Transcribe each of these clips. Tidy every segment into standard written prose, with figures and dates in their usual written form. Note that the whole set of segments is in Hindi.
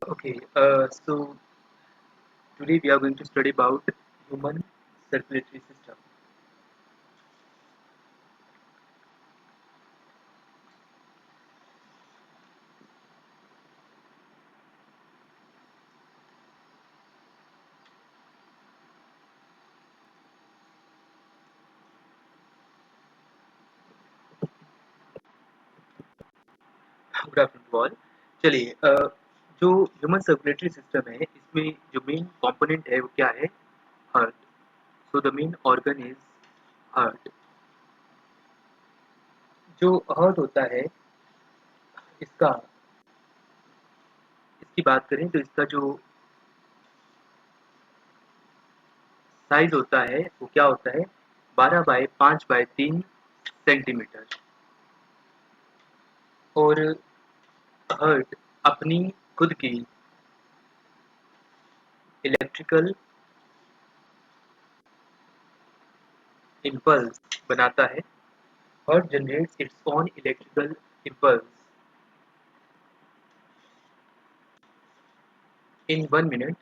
Okay, so today we are going to study about human circulatory system. Good afternoon all. चलिए, जो ह्यूमन सर्कुलेटरी सिस्टम है इसमें जो मेन कंपोनेंट है वो क्या है? Heart. So the main organ is heart. जो हार्ट होता है इसका इसकी बात करें तो इसका जो साइज होता है वो क्या होता है? 12 बाय 5 बाय 3 सेंटीमीटर। और हार्ट अपनी खुद की इलेक्ट्रिकल इम्पल्स बनाता है। Earth generates its own electrical impulse. In 1 minute,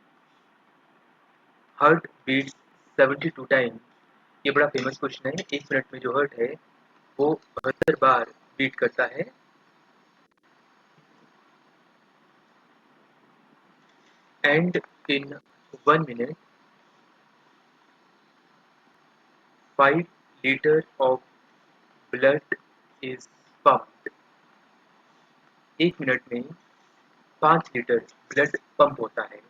heart beats 72 times. ये बड़ा फेमस क्वेश्चन है। 1 मिनट में जो हार्ट है वो 72 बार बीट करता है। And in 1 minute 5 litre of blood is pumped. 1 minute में 5 लीटर ब्लड पंप होता है।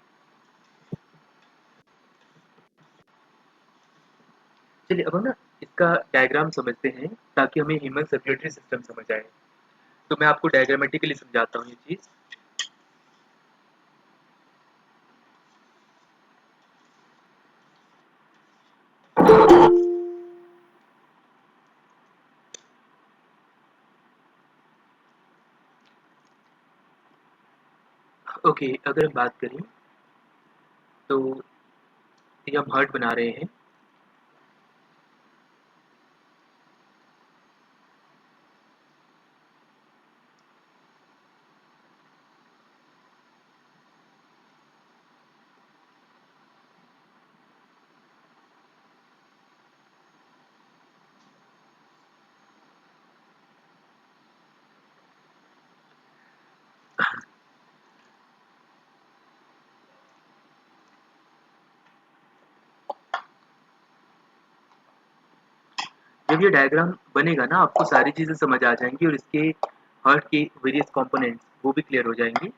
चलिए अब हम ना इसका डायग्राम समझते हैं ताकि हमें ह्यूमन सर्कुलेटरी सिस्टम समझ आए। तो मैं आपको डायग्रामेटिकली समझाता हूँ ये चीज़। ओके, अगर हम बात करें तो ये हम हार्ट बना रहे हैं। जब ये डायग्राम बनेगा ना आपको सारी चीज़ें समझ आ जाएँगी और इसके हार्ट के वेरियस कंपोनेंट्स वो भी क्लियर हो जाएँगे।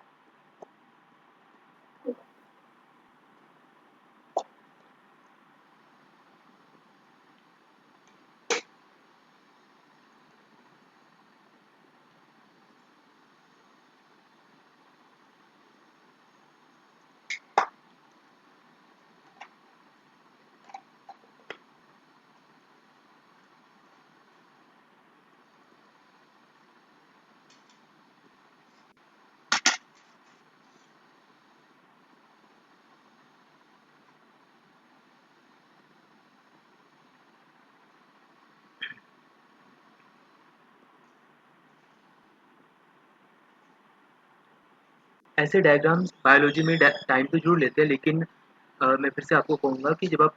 ऐसे डायग्राम्स बायोलॉजी में टाइम तो ज़रूर लेते हैं, लेकिन मैं फिर से आपको कहूँगा कि जब आप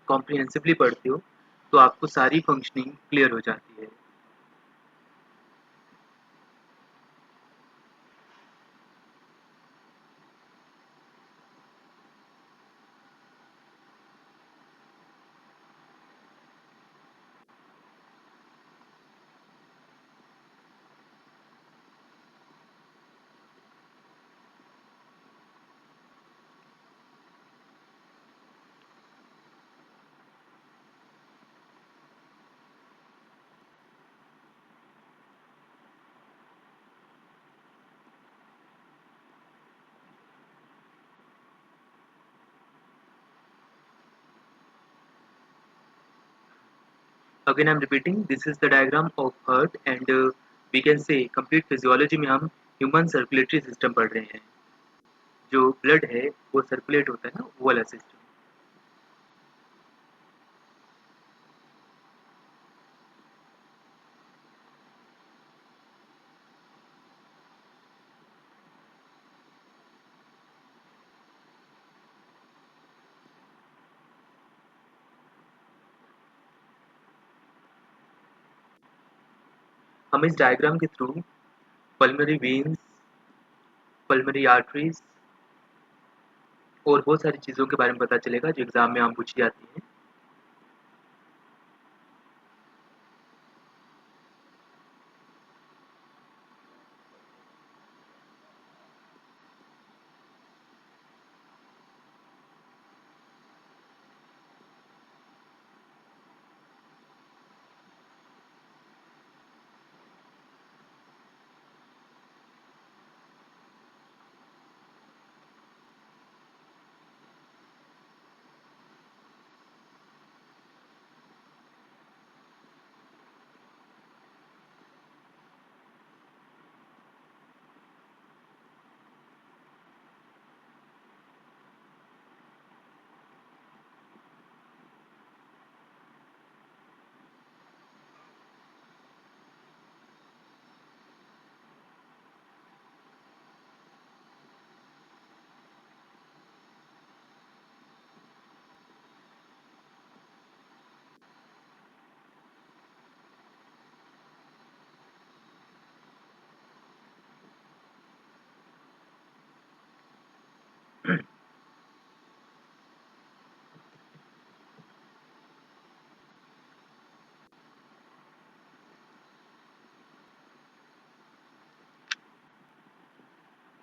कॉम्प्रिहेंसिवली पढ़ते हो तो आपको सारी फंक्शनिंग क्लियर हो जाती है। Again I am repeating, this is the diagram of heart and we can say complete physiology में हम ह्यूमन सर्कुलेटरी सिस्टम पढ़ रहे हैं। जो ब्लड है वो सर्कुलेट होता है ना, वो वाला सिस्टम। हम इस डायग्राम के through pulmonary veins, pulmonary arteries और बहुत सारी चीज़ों के बारे में पता चलेगा जो एग्जाम में आम पूछी जाती हैं।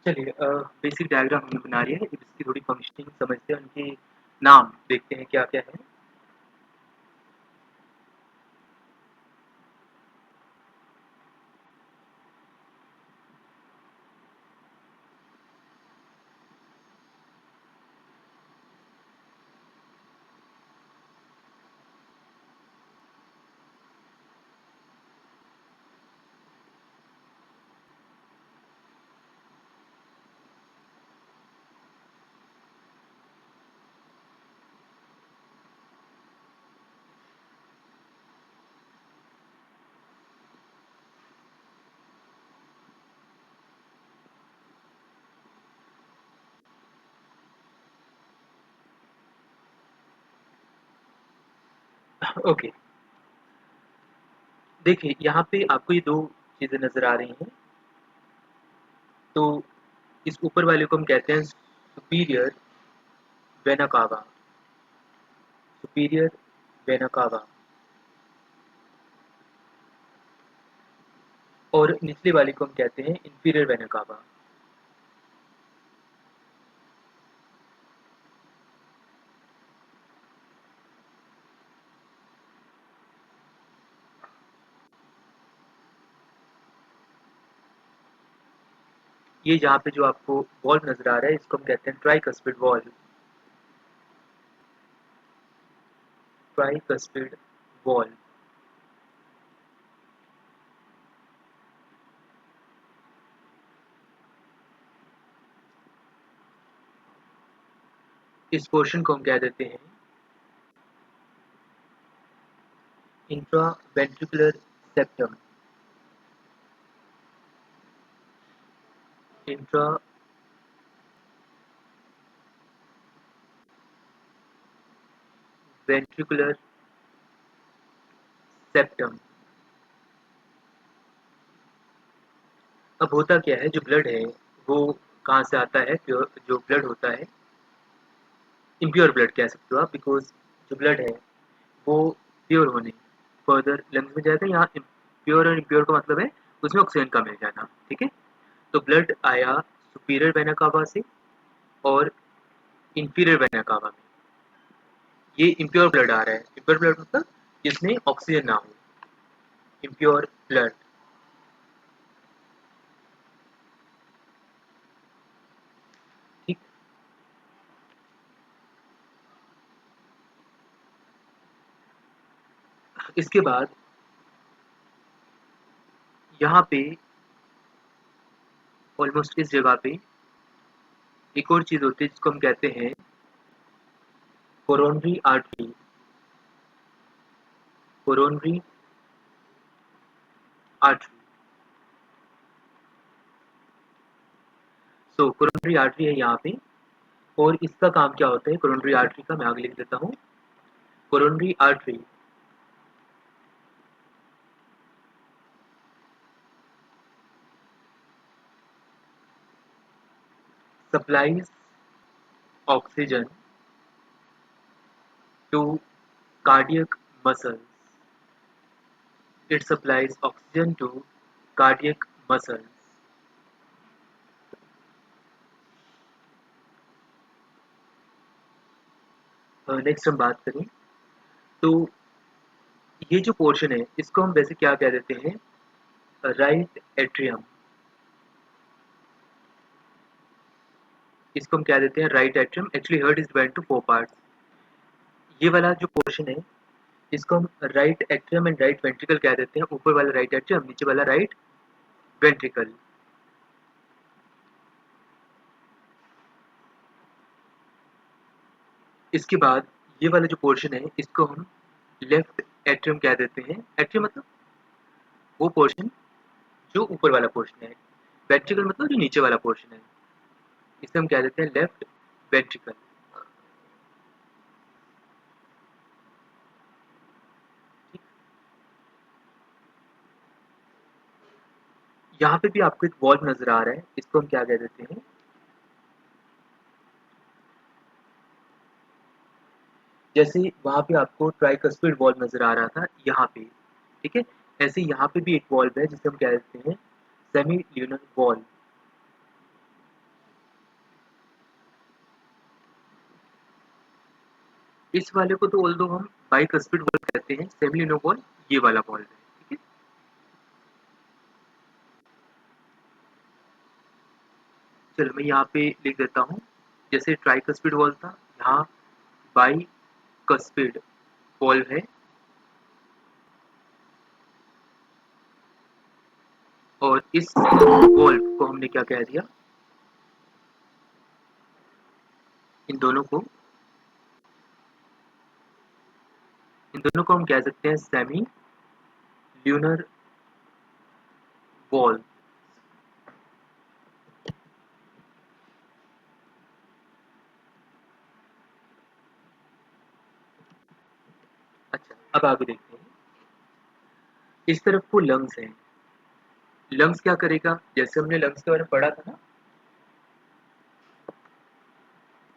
चलिए बेसिक डायग्राम हमने बना लिया है, इसकी थोड़ी फंक्शनिंग समझते हैं, उनके नाम देखते हैं क्या क्या है। ओके, देखिए यहाँ पे आपको ये दो चीज़ें नज़र आ रही हैं। तो इस ऊपर वाले को हम कहते हैं superior vena cava, superior vena cava, और निचले वाले को हम कहते हैं इंफीरियर वेना कावा। ये जहाँ पे जो आपको वॉल्व नज़र आ रहा है इसको हम कहते हैं ट्राइकस्पिड वॉल्व, ट्राइकस्पिड वॉल्व। इस पोर्शन को हम कह देते हैं इंट्रावेंट्रिकुलर सेप्टम, इंट्रावेंट्रिकुलर सेप्टम। अब होता क्या है, जो ब्लड है वो कहाँ से आता है? प्योर जो ब्लड होता है, इम्प्योर ब्लड कह सकते हो आप, बिकॉज जो ब्लड है वो प्योर होने फर्दर लंग्स में जाता है। यहाँ प्योर और इम्प्योर का मतलब है उसमें ऑक्सीजन का मिल जाना, ठीक है। तो ब्लड आया सुपीरियर वेना कावा से और इंफीरियर वेना कावा में। ये इम्प्योर ब्लड आ रहा है, इम्प्योर ब्लड मतलब जिसमें ऑक्सीजन ना हो, इम्प्योर ब्लड। ठीक, इसके बाद यहाँ पे ऑलमोस्ट इस जगह पे एक और चीज होती है जिसको हम कहते हैं कोरोनरी आर्टरी, कोरोनरी आर्टरी। सो कोरोनरी आर्टरी है यहाँ पे, और इसका काम क्या होता है कोरोनरी आर्टरी का, मैं आगे लिख देता हूँ। Coronary artery supplies oxygen to cardiac muscles. It supplies oxygen to cardiac muscles. Next हम बात करें तो ये जो पोर्शन है इसको हम वैसे क्या कह देते हैं, राइट एट्रियम। इसको हम क्या देते हैं, right atrium. Actually heart is divided to 4 parts. ये वाला जो पोर्शन है इसको हम right atrium and right ventricle कह देते हैं। ऊपर वाला राइट एट्रियम, नीचे वाला राइट वेंट्रिकल। इसके बाद ये वाला जो पोर्शन है इसको हम लेफ्ट एट्रियम कह देते हैं। एट्रियम मतलब वो पोर्शन जो ऊपर वाला पोर्शन है, वेंट्रिकल मतलब जो नीचे वाला पोर्शन है, इसे हम कह देते हैं लेफ्ट वेंट्रिकल। यहाँ पे भी आपको एक वॉल्व नजर आ रहा है, इसको हम क्या कह देते हैं, जैसे वहां पे आपको ट्राइकस्पिड वॉल्व नजर आ रहा था यहाँ पे, ठीक है, ऐसे यहाँ पे भी एक वॉल्व है जिसे हम कह देते हैं सेमी ल्यूनर वॉल्व। इस वाले को तो ऑल्दो हम बाइकस्पिड वॉल्व कहते हैं, सेमी ल्यूनर वॉल्व ये वाला वॉल्व है, ठीक है। चलो मैं यहाँ पे लिख देता हूँ, जैसे ट्राइकस्पिड वॉल्व था, यहाँ बाइकस्पिड वॉल्व है, और इस वॉल्व को हमने क्या कह दिया, इन दोनों को हम कह सकते हैं सेमी ल्यूनर वॉल्व। अच्छा, अब आगे देखते हैं। इस तरफ वो लंग्स है। लंग्स क्या करेगा, जैसे हमने लंग्स के बारे में पढ़ा था ना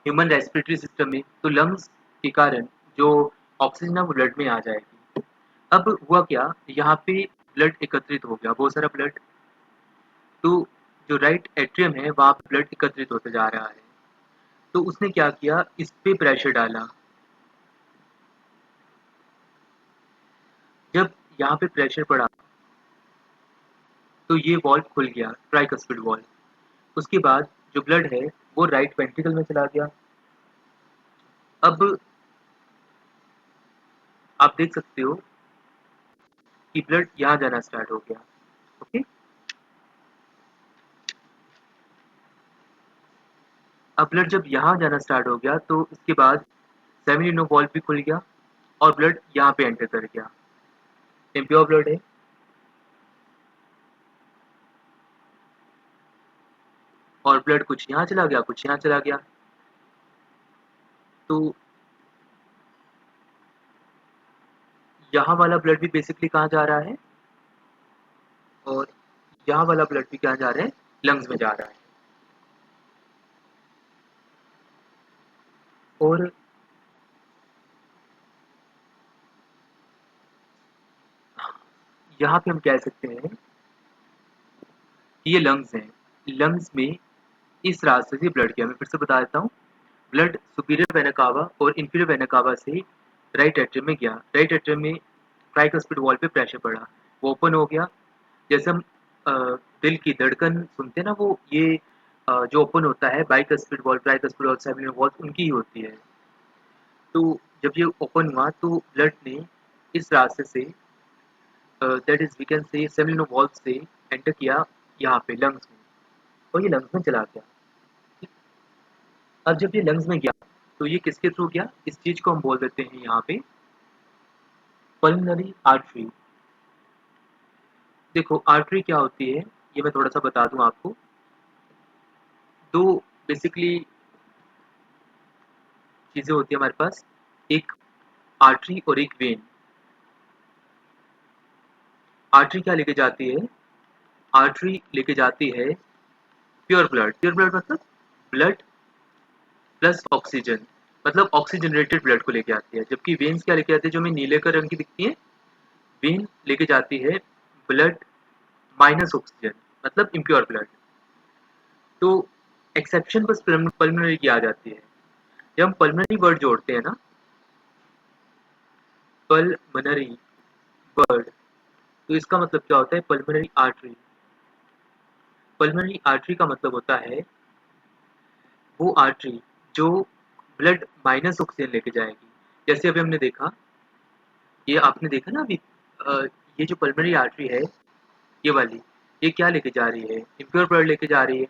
ह्यूमन रेस्पिरेटरी सिस्टम में, तो लंग्स के कारण जो ऑक्सीजन है वो ब्लड में आ जाएगी। अब हुआ क्या, यहाँ पे ब्लड एकत्रित हो गया, बहुत सारा ब्लड, तो जो राइट एट्रियम है वहां पे ब्लड एकत्रित होते जा रहा है। तो उसने क्या किया, इस पे प्रेशर डाला। जब यहाँ पे प्रेशर पड़ा तो ये वॉल्व खुल गया, ट्राइकस्पिड वॉल्व। उसके बाद जो ब्लड है वो राइट वेंट्रिकल में चला गया। अब आप देख सकते हो कि ब्लड यहाँ जाना स्टार्ट हो गया। ओके, अब ब्लड जब यहाँ जाना स्टार्ट हो गया तो इसके बाद सेमिनो वॉल्व भी खुल गया और ब्लड यहाँ पे एंटर कर गया। इम्प्योर ब्लड है, और ब्लड कुछ यहाँ चला गया, कुछ यहाँ चला गया। तो यहाँ वाला ब्लड भी बेसिकली कहाँ जा रहा है, और यहाँ वाला ब्लड भी कहाँ जा रहा है, लंग्स में जा रहा है। और यहाँ पे हम कह सकते हैं कि ये लंग्स हैं। लंग्स में इस रास्ते से ब्लड गया। मैं फिर से बता देता हूँ, ब्लड सुपीरियर वेना कावा और इंफीरियर वेना कावा से राइट एट्रियम में गया। राइट एट्रियम में ट्राइकस्पिड वॉल पे प्रेशर पड़ा, वो ओपन हो गया। जैसे हम अ, दिल की धड़कन सुनते हैं ना, वो ये जो ओपन होता है bicuspid valve, tricuspid wall, seminal wall उनकी ही होती है। तो जब ये ओपन हुआ तो ब्लड ने इस रास्ते से, that is we can say seminal wall से एंटर किया यहाँ पे लंग्स में, और ये लंग्स में चला गया। अब जब ये लंग्स में गया तो ये किसके थ्रू गया, इस चीज को हम बोल देते हैं यहाँ पे पल्मोनरी आर्टरी। देखो आर्टरी क्या होती है ये मैं थोड़ा सा बता दूं आपको। दो बेसिकली चीजें होती है हमारे पास, एक आर्टरी और एक वेन। आर्टरी क्या लेके जाती है, आर्टरी लेके जाती है प्योर ब्लड। प्योर ब्लड मतलब ब्लड प्लस ऑक्सीजन, मतलब ऑक्सीजनरेटेड ब्लड को लेके आती है, जबकि वेन्स क्या लेके आती है, जो हमें नीले का रंग की दिखती है, वेन लेके जाती है ब्लड माइनस ऑक्सीजन, मतलब इम्प्योर ब्लड। तो एक्सेप्शन बस पल्मोनरी की आ जाती है। जब हम पल्मोनरी वर्ड जोड़ते हैं ना, पल्मोनरी वर्ड, तो इसका मतलब क्या होता है, पल्मोनरी आर्टरी। पल्मोनरी आर्टरी का मतलब होता है वो आर्टरी जो ब्लड माइनस ऑक्सीजन लेके जाएगी। जैसे अभी हमने देखा, ये आपने देखा ना अभी, ये जो पल्मोनरी आर्टरी है, ये वाली, ये क्या लेके जा रही है, इम्प्योर ब्लड लेके जा रही है।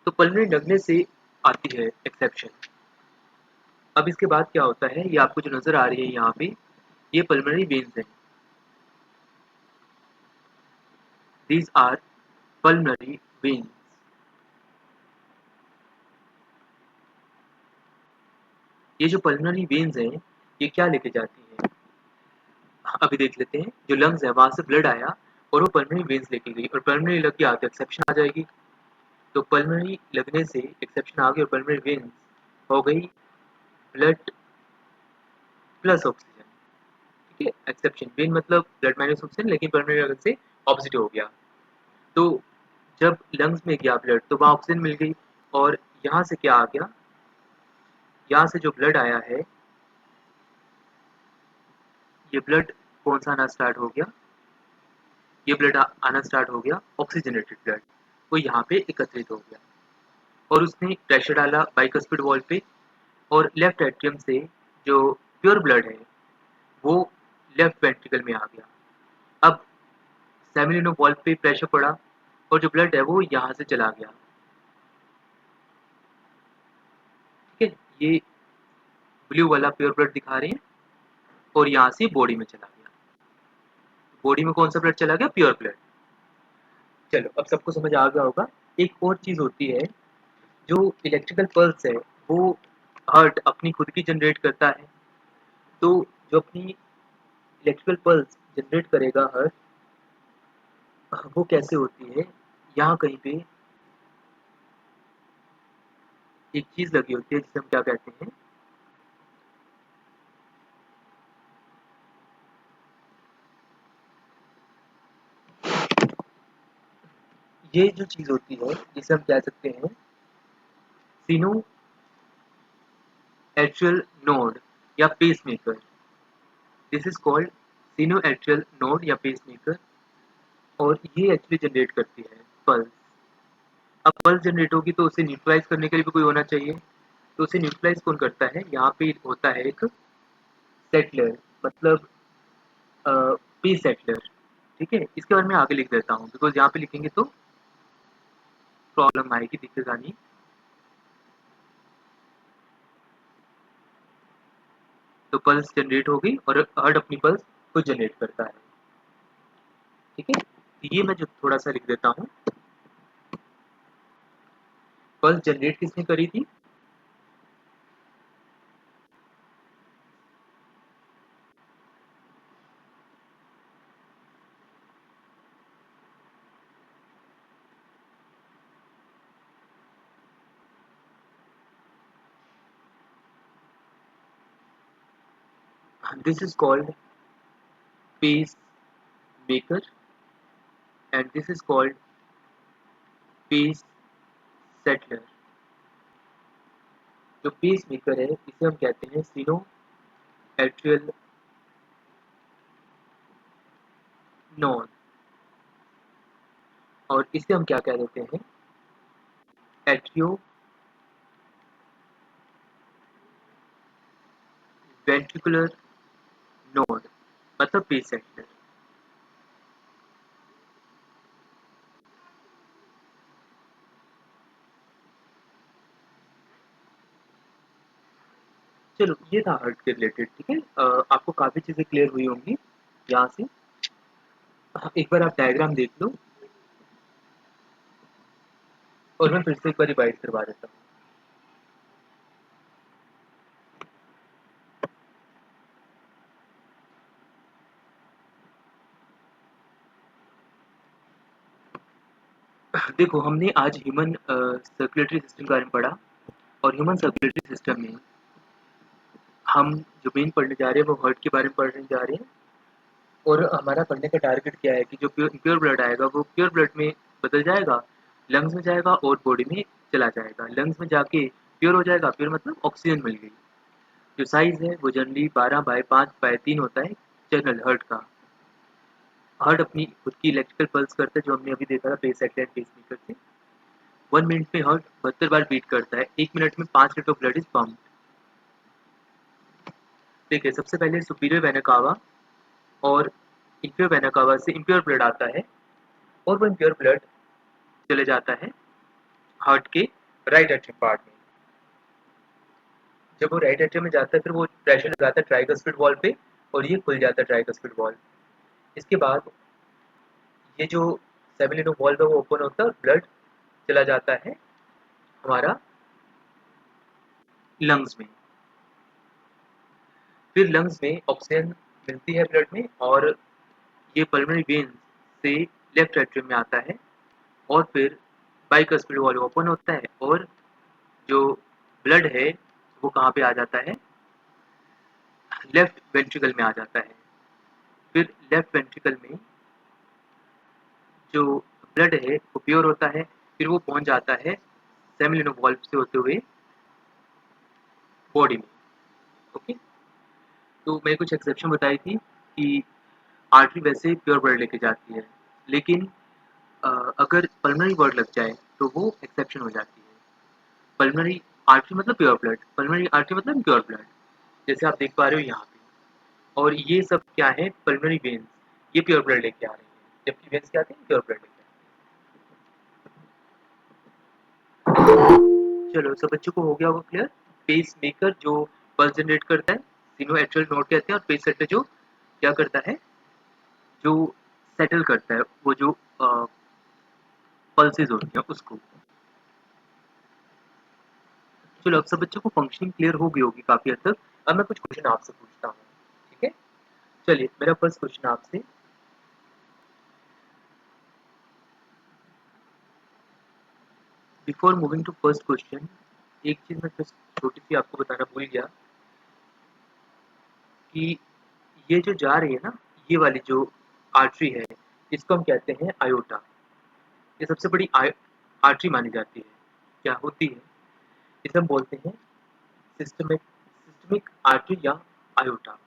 तो पल्मोनरी लगने से आती है एक्सेप्शन। अब इसके बाद क्या होता है, ये आपको जो नजर आ रही है यहाँ पे, ये पल्मोनरी वेन्स हैं। These are pulmonary veins. ये जो पल्मोनरी वेन्स हैं, ये क्या लेके जाती हैं, अभी देख लेते हैं। जो लंग्स है वहां से ब्लड आया और वो पल्मोनरी वेन्स लेके गई, और पल्मोनरी लग गया तो एक्सेप्शन आ जाएगी। तो पल्मोनरी लगने से एक्सेप्शन आ गई और पल्मोनरी वेन्स हो गई ब्लड प्लस ऑक्सीजन। ठीक है, एक्सेप्शन वेन मतलब ब्लड माइनस ऑक्सीजन, लेकिन पल्मोनरी लगने से ऑपोजिट हो गया। तो जब लंग्स में गया ब्लड तो वहाँ ऑक्सीजन मिल गई, और यहाँ से क्या आ गया, यहाँ से जो ब्लड आया है, ये ब्लड कौन सा आना स्टार्ट हो गया, ये ब्लड आना स्टार्ट हो गया ऑक्सीजनेटेड ब्लड, वो यहाँ पे एकत्रित हो गया, और उसने प्रेशर डाला बाइकस्पिड वॉल पे, और लेफ्ट एट्रियम से जो प्योर ब्लड है वो लेफ्ट वेंट्रिकल में आ गया। अब सेमिनिनो वॉल पे प्रेशर पड़ा, और जो ब्लड है वो यहाँ से चला गया। ठीक है, ये ब्लू वाला प्योर ब्लड दिखा रहे हैं, और यहाँ से बॉडी में चला गया। बॉडी में कौन सा ब्लड चला गया, प्योर ब्लड। चलो अब सबको समझ आ गया होगा। एक और चीज होती है, जो इलेक्ट्रिकल पल्स है, वो हार्ट अपनी खुद की जनरेट करता है। तो जो अपनी इलेक्ट्रिकल पल्स जनरेट करेगा हार्ट, वो कैसे होती है, यहाँ कहीं पे एक चीज लगी होती है जिसे हम क्या कहते हैं, ये जो चीज होती है जिसे हम कह सकते हैं सिनो एट्रियल नोड या pacemaker. This is called sino atrial node या पेस मेकर, और ये एक्चुअली जनरेट करती है पल्स। अब पल्स जनरेट होगी तो उसे न्यूट्रलाइज करने के लिए भी कोई होना चाहिए। तो उसे न्यूट्रलाइज कौन करता है, यहाँ पे होता है एक सेटलर, मतलब पी सेटलर। ठीक है, इसके बारे में आगे लिख देता हूँ, बिकॉज यहाँ पे लिखेंगे तो प्रॉब्लम आएगी, दिक्कत आनी। तो पल्स जनरेट हो गई, और हार्ट अपनी पल्स खुद जनरेट करता है। ठीक है, तो ये मैं जो थोड़ा सा लिख देता हूँ, पल्स जनरेट किसने करी थी, this is called pacemaker, and this is called pacesetter. जो पेस मेकर है इसे हम कहते हैं सिनो एट्रियल नोड, और इसे हम क्या कह देते हैं, एट्रियो वेंट्रिकुलर नोड, मतलब पेस सेटलर। चलो ये था हार्ट के रिलेटेड। ठीक है, आपको काफी चीजें क्लियर हुई होंगी यहाँ से। एक बार आप डायग्राम देख लो, और मैं फिर से एक बार रिवाइज करवा देता हूँ। देखो हमने आज ह्यूमन सर्कुलेटरी सिस्टम के बारे में पढ़ा, और ह्यूमन सर्कुलेटरी सिस्टम में हम जो मेन पढ़ने जा रहे हैं वो हार्ट के बारे में पढ़ने जा रहे हैं। और हमारा पढ़ने का टारगेट क्या है कि जो प्योर ब्लड आएगा वो प्योर ब्लड में बदल जाएगा, लंग्स में जाएगा और बॉडी में चला जाएगा। लंग्स में जाके प्योर हो जाएगा, प्योर मतलब ऑक्सीजन मिल गई। जो साइज है वो जनरली 12/5/3 होता है जनरल हार्ट का। हार्ट अपनी खुद की इलेक्ट्रिकल पल्स करता है, जो हमने अभी देखा था पेस एंड पेस मेकर से। 1 मिनट में हार्ट 72 बार बीट करता है। 1 मिनट में 5 litre of blood is pumped. देखिए, सबसे पहले सुपीरियर वेना कावा और इंफीरियर वेना कावा से इम्प्योर ब्लड आता है और वो इम्प्योर ब्लड चले जाता है हार्ट के राइट एट्रियम पार्ट में। जब वो राइट एट्रियम में जाता है फिर वो प्रेशर लगाता है ट्राइकस्पिड वॉल पे और ये खुल जाता है ट्राइकस्पिड वॉल। इसके बाद ये जो सेमिलिनो वॉल्व है वो ओपन होता है और ब्लड चला जाता है हमारा लंग्स में। फिर लंग्स में ऑक्सीजन मिलती है ब्लड में और ये पल्मोनरी वेन से लेफ्ट एट्रियम में आता है और फिर बाइकस्पिड वॉल्व ओपन होता है और जो ब्लड है वो कहाँ पे आ जाता है, लेफ्ट वेंट्रिकल में आ जाता है। फिर लेफ्ट वेंट्रिकल में जो ब्लड है वो प्योर होता है, फिर वो पहुंच जाता है सेमिलिनो वॉल्व से होते हुए बॉडी में। ओके, तो मैंने कुछ एक्सेप्शन बताई थी कि आर्टरी वैसे प्योर ब्लड लेके जाती है, लेकिन अगर पल्मोनरी वर्ड लग जाए तो वो एक्सेप्शन हो जाती है। पल्मोनरी आर्टरी मतलब प्योर ब्लड, पल्मोनरी आर्टरी मतलब प्योर ब्लड, जैसे आप देख पा रहे हो यहाँ पे। और ये सब क्या है, पल्मोनरी वेन्स, ये प्योर ब्लड लेके आ रही है, जबकि वेन्स क्या आती है, प्योर ब्लड लेके। चलो, सब बच्चों को हो गया होगा क्लियर। पेस मेकर जो पल्स जनरेट करता है, तीनों एट्रियल नोड कहते हैं, और पेस सेटर जो क्या करता है, जो सेटल करता है वो जो पल्सेस होती हैं उसको। चलो, अब सब बच्चों को फंक्शनिंग क्लियर हो गई होगी काफी हद तक। अब मैं कुछ क्वेश्चन आपसे पूछता हूँ, ठीक है। चलिए, मेरा फर्स्ट क्वेश्चन आपसे, before moving to first question, एक चीज मैं जस्ट छोटी सी आपको बताना भूल गया कि ये जो जा रही है ना, ये वाली जो आर्टरी है, इसको हम कहते हैं आयोटा। ये सबसे बड़ी आर्टरी मानी जाती है। क्या होती है, इसे हम बोलते हैं सिस्टमिक आर्टरी या आयोटा।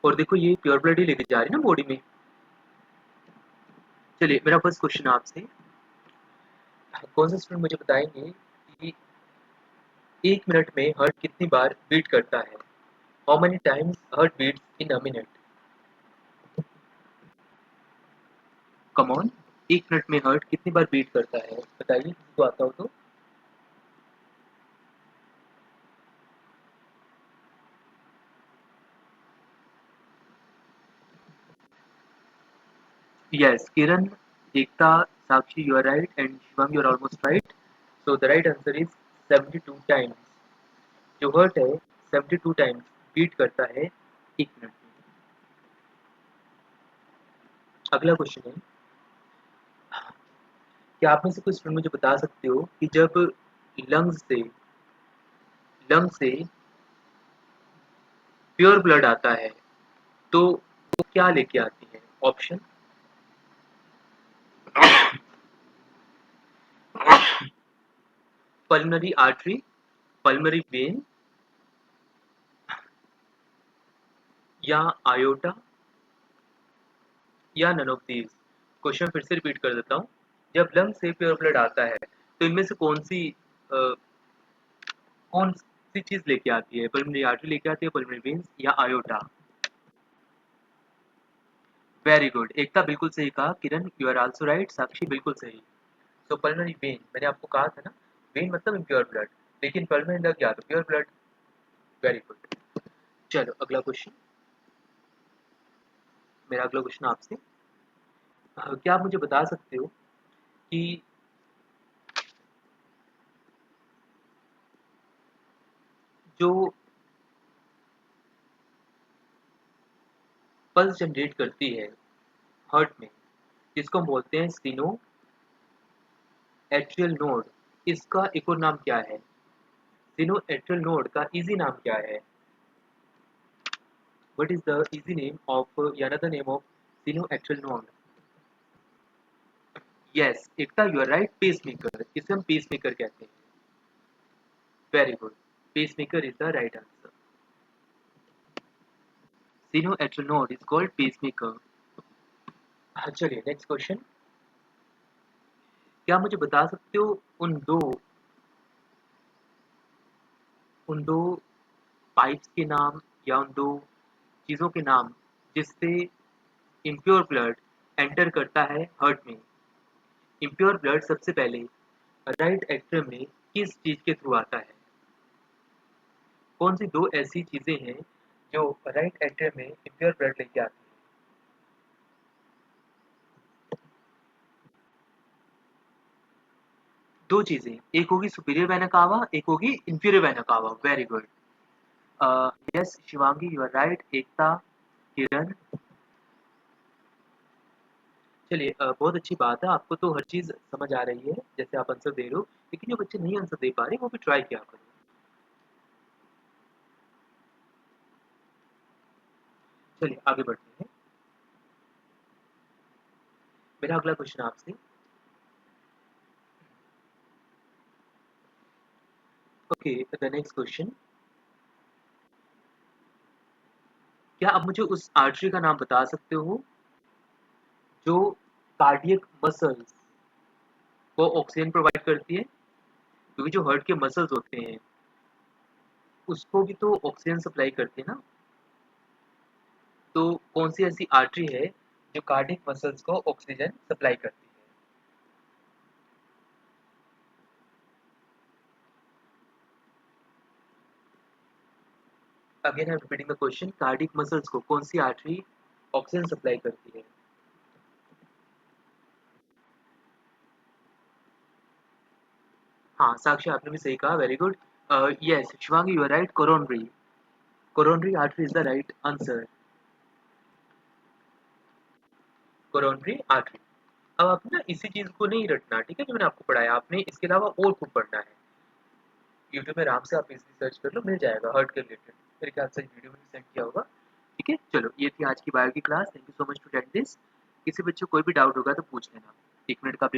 और देखो, ये प्योर ब्लड ही लेके जा रही है ना बॉडी में। चलिए, मेरा फर्स्ट क्वेश्चन आपसे, कौन से स्टूडेंट मुझे बताएंगे कि 1 मिनट में हार्ट कितनी बार बीट करता है? How many times heart beats in a minute? Come on, 1 minute में हार्ट कितनी बार बीट करता है, बताइए किसी को आता हो तो। Yes, Kiran, Ekta, Sakshi, you are right, and Shivam, you are almost right. So the right answer is 72 times. जो हर्ट है 72 टाइम्स बीट करता है 1 मिनट में। अगला क्वेश्चन है, क्या आप में से कोई स्टूडेंट मुझे बता सकते हो कि जब लंग्स से लंग से प्योर ब्लड आता है तो वो क्या लेके आती है? Option, pulmonary artery, pulmonary vein या आयोटा या नन ऑफ दीज। क्वेश्चन फिर से रिपीट कर देता हूँ। जब लंग से प्योर ब्लड आता है तो इनमें से कौन सी चीज लेके आती है? पल्मोनरी आर्टरी लेके आती है, पल्मोनरी वेन्स या आयोटा? वेरी गुड, एकता बिल्कुल सही कहा। किरण, यू आर आल्सो राइट। साक्षी बिल्कुल सही। सो पल्मोनरी वेन, मैंने आपको कहा था ना, वेन मतलब इम्प्योर ब्लड, लेकिन पल्मोनरी लग गया तो प्योर ब्लड। Very good. चलो, अगला क्वेश्चन, मेरा अगला क्वेश्चन आपसे, क्या आप मुझे बता सकते हो कि जो पल्स जनरेट करती है हार्ट में, जिसको हम बोलते हैं स्टीनो एट्रियल नोड, इसका एक और नाम क्या है? सिनोएट्रल नोड का इजी नाम क्या है? What is the easy name of another name of sinoatrial node? Yes, Ekta you are right. Pacemaker. इसे हम pacemaker कहते हैं. Very good. Pacemaker is the right answer. Sinoatrial node is called pacemaker. चलिए next question. क्या मुझे बता सकते हो उन दो पाइप्स के नाम या उन दो चीज़ों के नाम जिससे इम्प्योर ब्लड एंटर करता है हार्ट में? इम्प्योर ब्लड सबसे पहले राइट एट्रियम में किस चीज़ के थ्रू आता है? कौन सी दो ऐसी चीज़ें हैं जो राइट एट्रियम में इम्प्योर ब्लड लेके आती है? दो चीज़ें, एक होगी सुपीरियर वेना कावा, एक होगी inferior vena cava. Very good. Yes Shivangi you are right. Ekta, Kiran. चलिए बहुत अच्छी बात है, आपको तो हर चीज़ समझ आ रही है जैसे आप आंसर दे रहे हो, लेकिन जो बच्चे नहीं आंसर दे पा रहे वो भी ट्राई किया करो. चलिए आगे बढ़ते हैं. मेरा अगला क्वेश्चन आपसे. Okay the next question. क्या आप मुझे उस आर्टरी का नाम बता सकते हो जो कार्डियक मसल्स को ऑक्सीजन प्रोवाइड करती है? क्योंकि जो हार्ट के मसल्स होते हैं उसको भी तो ऑक्सीजन सप्लाई करते हैं ना. तो कौन सी ऐसी आर्टरी है जो कार्डियक मसल्स को ऑक्सीजन सप्लाई करती है? Again I am repeating the question. Cardiac muscles को कौन सी आर्टरी ऑक्सीजन सप्लाई करती है? हाँ साक्षी आपने भी सही कहा. Very good. Yes Shivangi you are right. Coronary. Coronary artery is the right answer. Coronary artery. अब आप ना इसी चीज को नहीं रटना, ठीक है, जो मैंने आपको पढ़ाया आपने इसके अलावा और खूब पढ़ना है. यूट्यूब में आराम से आप इजली सर्च कर लो, मिल जाएगा हार्ट के रिलेटेड. मेरे ख्याल से वीडियो में सेंड किया होगा. ठीक है चलो ये थी आज की बायो की class. Thank you so much to attend this. किसी बच्चे को कोई भी डाउट होगा तो पूछ लेना. 1 मिनट का